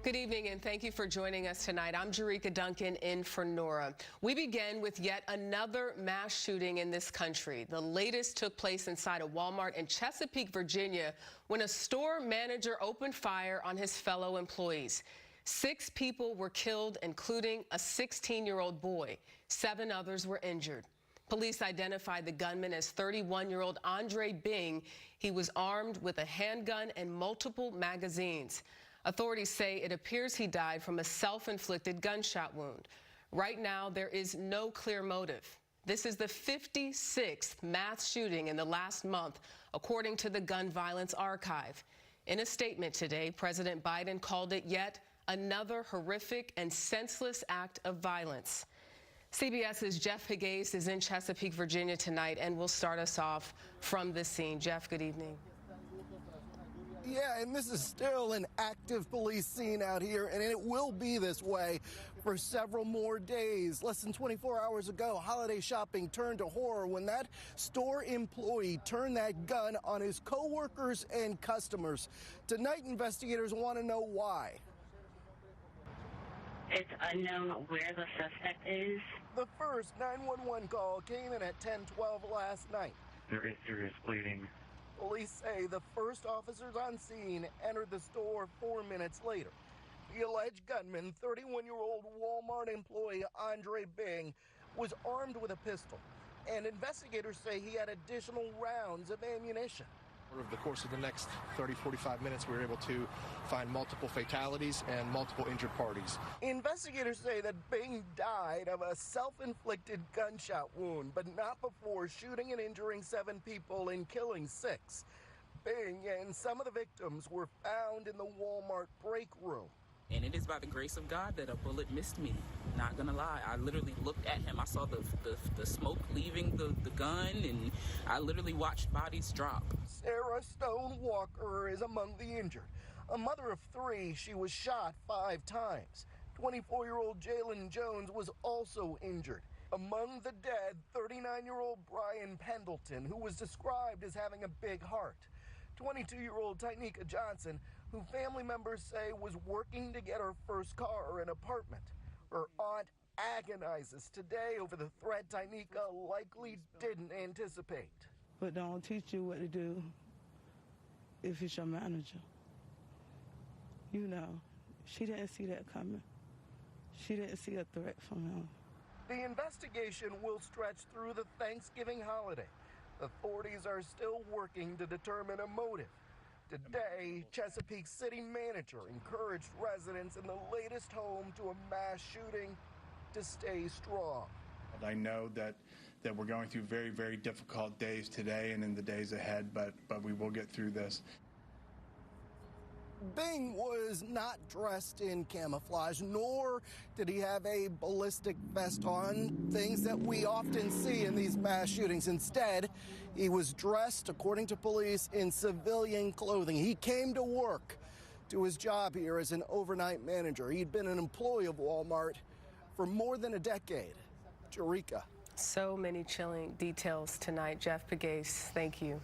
Good evening, and thank you for joining us tonight. I'm Jerika Duncan in for Norah. We begin with yet another mass shooting in this country. The latest took place inside a Walmart in Chesapeake, Virginia, when a store manager opened fire on his fellow employees. 6 people were killed, including a 16-year-old boy. 7 others were injured. Police identified the gunman as 31-year-old Andre Bing. He was armed with a handgun and multiple magazines. Authorities say it appears he died from a self-inflicted gunshot wound. Right now, there is no clear motive. This is the 56th mass shooting in the last month, according to the Gun Violence Archive. In a statement today, President Biden called it yet another horrific and senseless act of violence. CBS's Jeff Pegues is in Chesapeake, Virginia tonight and will start us off from the scene. Jeff, good evening. Yeah, and this is still an active police scene out here, and it will be this way for several more days. Less than 24 hours ago, holiday shopping turned to horror when that store employee turned that gun on his co-workers and customers. Tonight, investigators want to know why. It's unknown where the suspect is. The first 911 call came in at 10:12 last night. There is serious bleeding. Police say the first officers on scene entered the store 4 minutes later. The alleged gunman, 31-year-old Walmart employee Andre Bing, was armed with a pistol, and investigators say he had additional rounds of ammunition. Over the course of the next 30-45 minutes, we were able to find multiple fatalities and multiple injured parties. Investigators say that Bing died of a self-inflicted gunshot wound, but not before shooting and injuring 7 people and killing 6. Bing and some of the victims were found in the Walmart break room. And it is by the grace of God that a bullet missed me. Not gonna lie, I literally looked at him. I saw the smoke leaving the gun, and I literally watched bodies drop. Sarah Stone Walker is among the injured. A mother of 3, she was shot 5 times. 24-year-old Jalen Jones was also injured. Among the dead, 39-year-old Brian Pendleton, who was described as having a big heart. 22-year-old Tynika Johnson, who family members say was working to get her first car or an apartment. Her aunt agonizes today over the threat Tynika likely didn't anticipate. But don't teach you what to do if it's your manager. You know, she didn't see that coming. She didn't see a threat from him. The investigation will stretch through the Thanksgiving holiday. Authorities are still working to determine a motive. Today, Chesapeake City manager encouraged residents in the latest home to a mass shooting to stay strong. I know that we're going through very, very difficult days today and in the days ahead, but we will get through this. Bing was not dressed in camouflage, nor did he have a ballistic vest on, things that we often see in these mass shootings. Instead, he was dressed, according to police, in civilian clothing. He came to work, to his job here as an overnight manager. He'd been an employee of Walmart for more than a decade. Jerika. So many chilling details tonight. Jeff Pegues, thank you.